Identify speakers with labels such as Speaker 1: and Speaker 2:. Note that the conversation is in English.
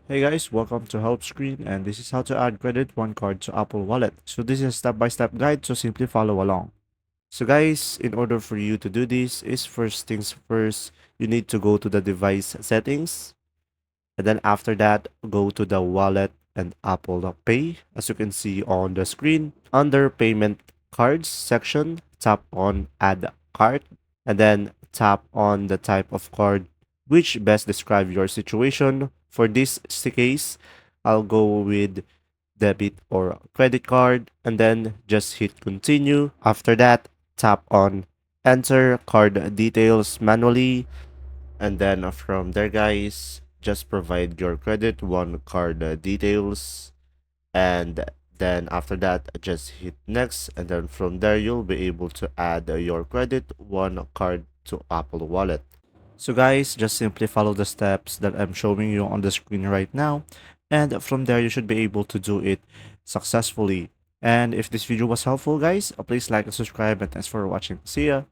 Speaker 1: Hey guys, welcome to Helpscreen, and this is how to add credit one card to Apple Wallet. So this is a step-by-step guide, so simply follow along. So guys, in order for you to do this, is first things first, you need to go to the device settings, and then after that, go to the wallet and Apple Pay. As you can see on the screen, under payment cards section, tap on add card, and then tap on the type of card which best describe your situation. For this case, I'll go with debit or credit card, and then just hit continue. After that, tap on enter card details manually, and then from there, guys, just provide your credit one card details, and then after that, just hit next, and then from there, you'll be able to add your credit one card to Apple Wallet. So guys, just simply follow the steps that I'm showing you on the screen right now, and from there, you should be able to do it successfully. And if this video was helpful, guys, please like and subscribe, and thanks for watching. See ya!